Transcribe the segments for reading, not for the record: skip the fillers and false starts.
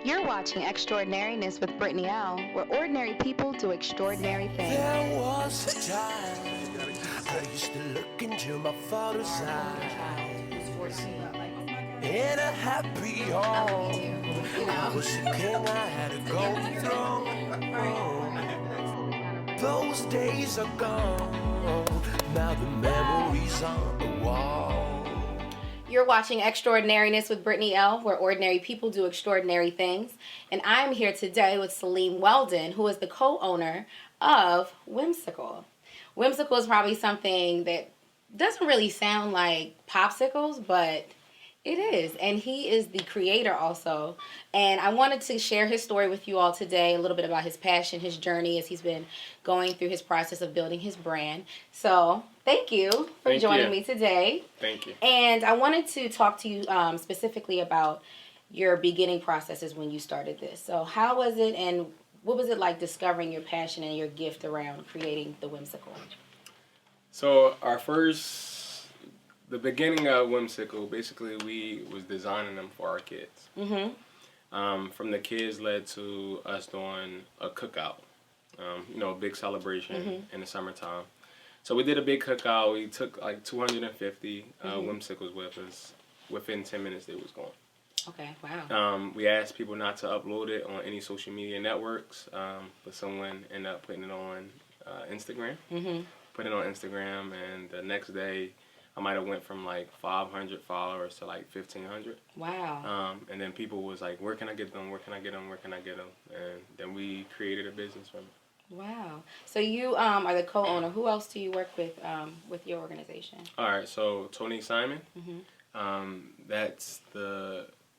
You're watching Extraordinariness with Brittany L, where ordinary people do extraordinary things. There was a time I used to look into my father's eyes. In a happy home, I was a king, I had a golden throne. Those days are gone, now the memories on the wall. You're watching Extraordinariness with Brittany L, where ordinary people do extraordinary things. And I'm here today with Celine Weldon, who is the co-owner of Whimsical. Whimsical is probably something that doesn't really sound like popsicles, but it is. And he is the creator also. And I wanted to share his story with you all today, a little bit about his passion, his journey as he's been going through his process of building his brand. So thank you for joining me today. Thank you. And I wanted to talk to you specifically about your beginning processes when you started this. So how was it, and what was it like discovering your passion and your gift around creating the Whimsical? So the beginning of Whimsical, basically we was designing them for our kids. From the kids led to us doing a cookout, a big celebration in the summertime. So we did a big cookout. We took like 250 Whimsicals with us. Within 10 minutes, they was gone. Okay, wow. We asked people not to upload it on any social media networks, but someone ended up putting it on Instagram. Put it on Instagram, and the next day, I might have went from like 500 followers to like 1,500. Wow. And then people was like, where can I get them? Where can I get them? Where can I get them? And then we created a business from it. Wow. So you are the co-owner. Who else do you work with your organization? All right. So Tony Simon, that's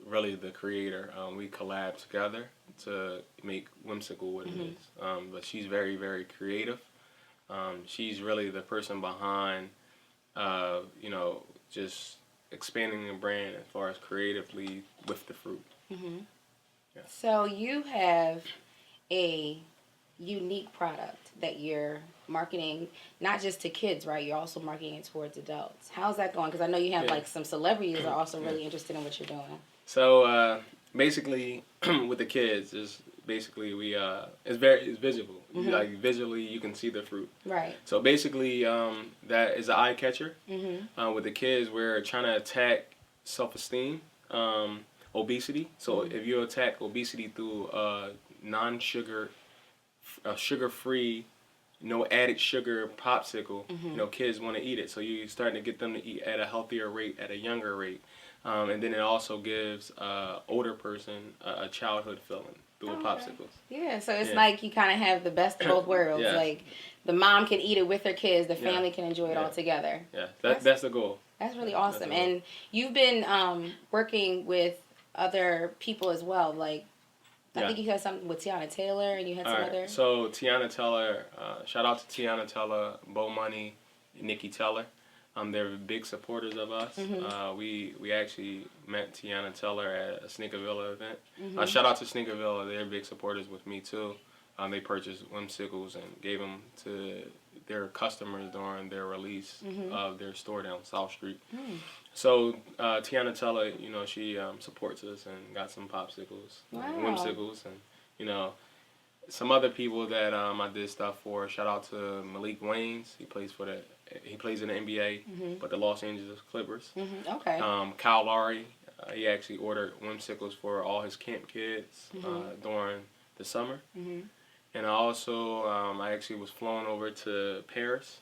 really the creator. We collabed together to make Whimsical what it is. But she's very, very creative. She's really the person behind, just expanding the brand as far as creatively with the fruit. Yeah. So you have a unique product that you're marketing, not just to kids, right? You're also marketing it towards adults. How's that going? Because I know you have like some celebrities that are also really interested in what you're doing. So basically, with the kids, is basically it's visible. Like visually, you can see the fruit. Right. So basically, that is an eye catcher. With the kids, we're trying to attack self-esteem, obesity. So if you attack obesity through non-sugar, sugar-free, no added sugar popsicle, kids want to eat it. So you're starting to get them to eat at a healthier rate, at a younger rate. And then it also gives older person a childhood feeling through popsicles. Yeah, so it's like you kind of have the best of both worlds. Yeah. Like the mom can eat it with her kids, the family can enjoy it all together. Yeah, that's the goal. That's really awesome. And you've been working with other people as well. Like, I think you had something with Tiana Taylor, and you had some other. So Tiana Taylor, shout out to Tiana Taylor, Bo Money, Nikki Teller. They're big supporters of us. We actually met Tiana Teller at a Sneakerville event. Shout out to Sneakerville. They're big supporters with me too. They purchased Whimsicals and gave them to their customers during their release of their store down South Street. So Tiana Teller, she supports us and got some popsicles, Whimsicals, and some other people that I did stuff for. Shout out to Malik Waynes. He plays in the NBA, but the Los Angeles Clippers. Okay. Kyle Lowry, he actually ordered Whimsicles for all his camp kids during the summer. And I actually was flown over to Paris.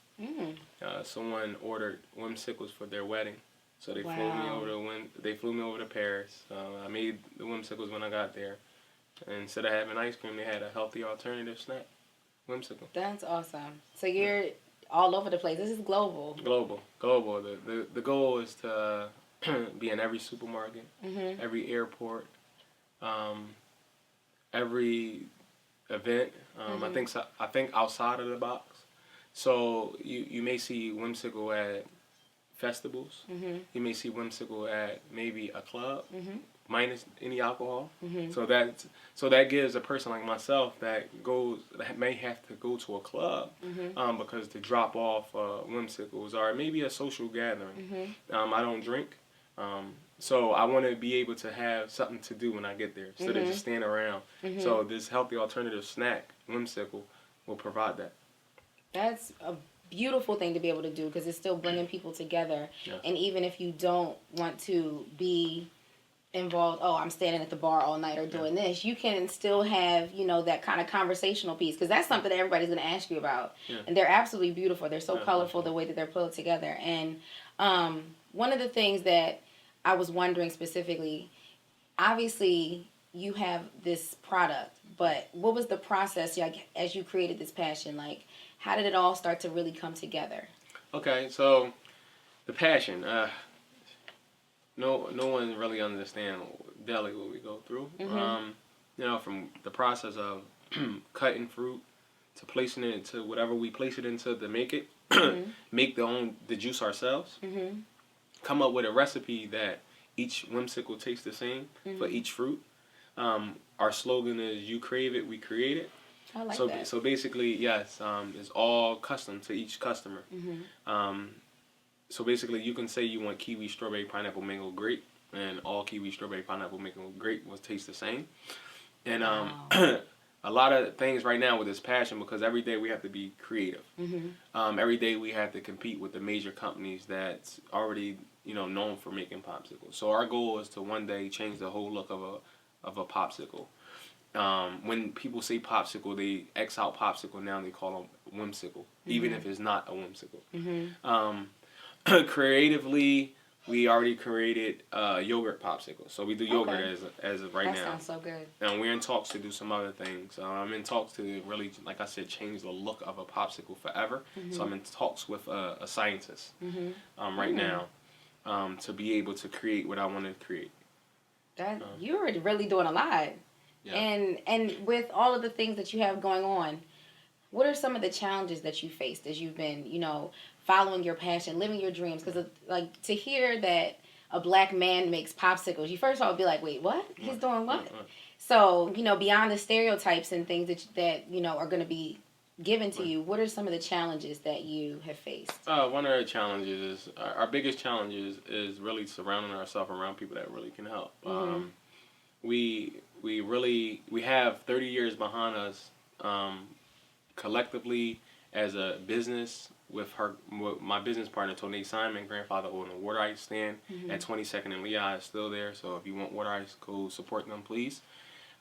Someone ordered Whimsicles for their wedding, so they flew me over to Paris. I made the Whimsicles when I got there. And instead of having ice cream, they had a healthy alternative snack, Whimsical. That's awesome. So you're all over the place. This is global. Global. The goal is to be in every supermarket, every airport, every event. I think outside of the box. So you may see Whimsical at festivals. You may see Whimsical at maybe a club. Minus any alcohol, so that gives a person like myself that may have to go to a club because to drop off Whimsicals or maybe a social gathering. I don't drink, So I want to be able to have something to do when I get there instead of just stand around. So this healthy alternative snack, Whimsicle, will provide that. That's a beautiful thing to be able to do because it's still bringing people together. Yes. And even if you don't want to be involved, oh, I'm standing at the bar all night or doing this, you can still have, you know, that kind of conversational piece because that's something that everybody's going to ask you about. Yeah. And they're absolutely beautiful. They're so colorful the way that they're put together. And one of the things that I was wondering specifically, obviously you have this product, but what was the process like as you created this passion? Like, how did it all start to really come together? Okay, so the passion. No one really understand daily what we go through. You know, from the process of cutting fruit to placing it into whatever we place it into to make it, make the juice ourselves. Come up with a recipe that each Whimsicle tastes the same for each fruit. Our slogan is "You crave it, we create it." I like so that. so basically, yes, it's all custom to each customer. So basically, you can say you want kiwi, strawberry, pineapple, mango, grape, and all kiwi, strawberry, pineapple, mango, grape will taste the same. And a lot of things right now with this passion, because every day we have to be creative. Every day we have to compete with the major companies that's already, you know, known for making popsicles. So our goal is to one day change the whole look of a popsicle. When people say popsicle, they X out popsicle now. They call them Whimsicle, even if it's not a Whimsicle. Creatively, we already created yogurt popsicle. So we do yogurt as of right now. That sounds so good. And we're in talks to do some other things. I'm in talks to really, like I said, change the look of a popsicle forever. So I'm in talks with a scientist right now to be able to create what I want to create. That you're really doing a lot. Yeah. And with all of the things that you have going on, what are some of the challenges that you faced as you've been, you know, following your passion, living your dreams? Because, like, to hear that a black man makes popsicles, you first of all would be like, wait, what? He's doing what? So, you know, beyond the stereotypes and things that you know, are going to be given to you, what are some of the challenges that you have faced? One of the challenges is, our biggest challenge is really surrounding ourselves around people that really can help. We have 30 years behind us collectively as a business with my business partner, Tony Simon, grandfather owned a water ice stand at 22nd and Lehigh, is still there. So if you want water ice, go support them, please.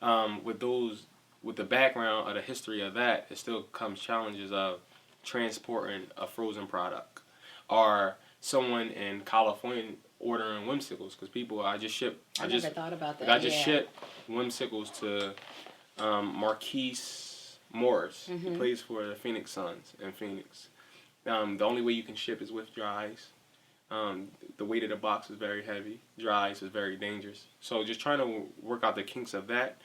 With the background of the history of that, it still comes challenges of transporting a frozen product, or someone in California ordering Whimsicles, because people I never thought about that. I just shipped Whimsicles to Marquise Morris. He plays for the Phoenix Suns in Phoenix. The only way you can ship is with dry ice. The weight of the box is very heavy. Dry ice is very dangerous. So just trying to work out the kinks of that,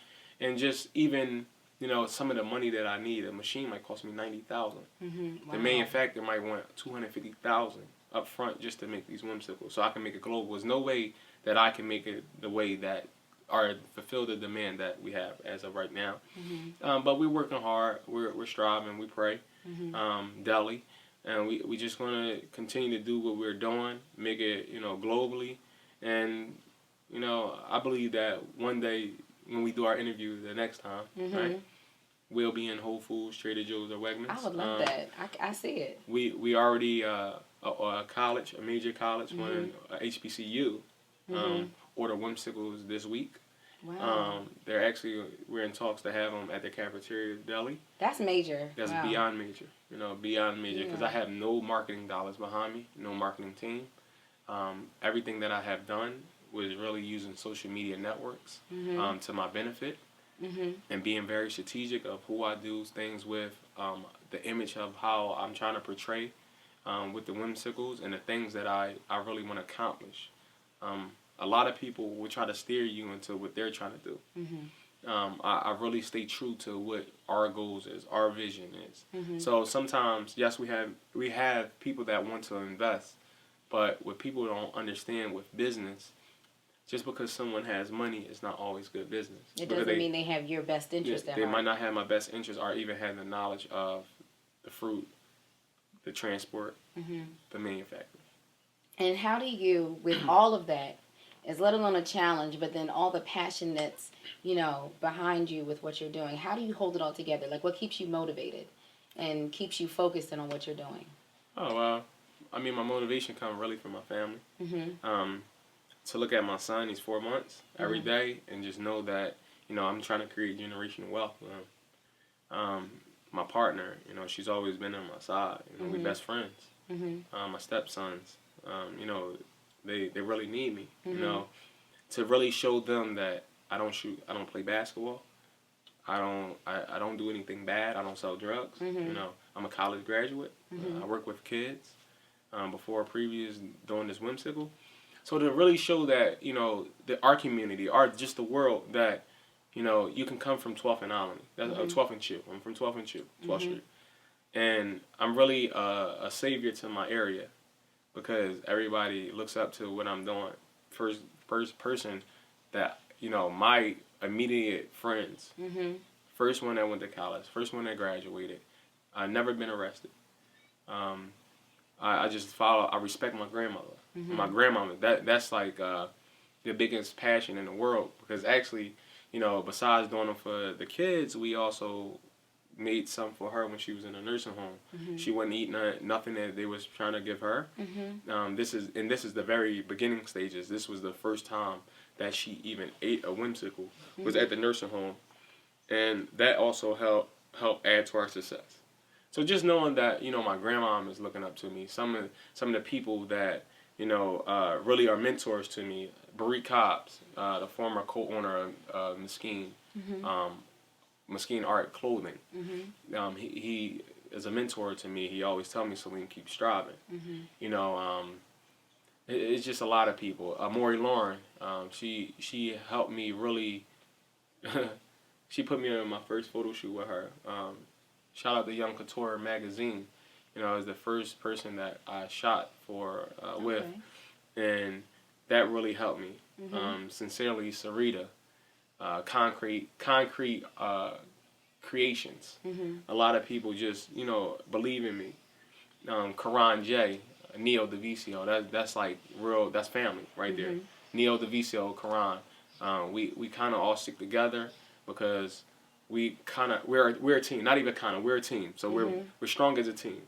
and just even, you know, some of the money that I need. A machine might cost me $90,000. Wow. The manufacturer might want $250,000 up front just to make these Whimsicles, so I can make it global. There's no way that I can make it the way that or fulfill the demand that we have as of right now. But we're working hard. We're striving. We pray daily, and we just gonna continue to do what we're doing, make it, you know, globally, and, you know, I believe that one day when we do our interview the next time, right, we'll be in Whole Foods, Trader Joe's, or Wegmans. I would love that. I see it. We already a major college, one HBCU, order Whimsicles this week. Wow. We're in talks to have them at the cafeteria deli. That's major. That's beyond major. You know, beyond major, because I have no marketing dollars behind me, no marketing team. Everything that I have done was really using social media networks to my benefit, and being very strategic of who I do things with, the image of how I'm trying to portray with the Whimsicles, and the things that I really want to accomplish. A lot of people will try to steer you into what they're trying to do. I really stay true to what our goals is, our vision is. So sometimes, yes, we have people that want to invest, but what people don't understand with business, just because someone has money is not always good business. It doesn't mean they have your best interest at heart. They might not have my best interest, or even have the knowledge of the fruit, the transport, the manufacturing. And how do you, with all of that, is let alone a challenge, but then all the passion that's, behind you with what you're doing. How do you hold it all together? Like, what keeps you motivated and keeps you focused in on what you're doing? Oh, well, I mean, my motivation comes really from my family. To look at my son, he's 4 months, every day, and just know that, I'm trying to create generational wealth. My partner, she's always been on my side. We best friends. My stepsons, they really need me, to really show them that I don't shoot, I don't play basketball, I don't do anything bad, I don't sell drugs. I'm a college graduate. I work with kids before previous doing this whimsical. So to really show that, our community, just the world, that, you can come from 12th and Island, that's 12th and Chew. I'm from 12th and Chew, 12th Street. And I'm really a savior to my area because everybody looks up to what I'm doing. First person that, my immediate friends, first one that went to college, first one that graduated. I've never been arrested. I just I respect my grandmother. My grandmama, that's like the biggest passion in the world because actually, besides doing them for the kids, we also made some for her when she was in a nursing home. She wouldn't eat nothing that they was trying to give her. This is the very beginning stages. This was the first time that she even ate a whimsical, was at the nursing home, and that also helped add to our success. So just knowing that, my grandmom is looking up to me, some of the people that, really are mentors to me, Barik Cobbs, the former co-owner of Mesquite Art Clothing. He is a mentor to me. He always tells me, Celine, keep striving. It's just a lot of people. Maury Lauren, she helped me really, she put me in my first photo shoot with her. Shout out to Young Couture magazine. It was the first person that I shot for with, and that really helped me. Sincerely, Sarita, Concrete Creations. A lot of people just believe in me. Karan J, Neo DeVisio. That's like real. That's family right there. Neo DeVisio, Karan. We kind of all stick together because we're a team. Not even kind of, we're a team. So we're strong as a team.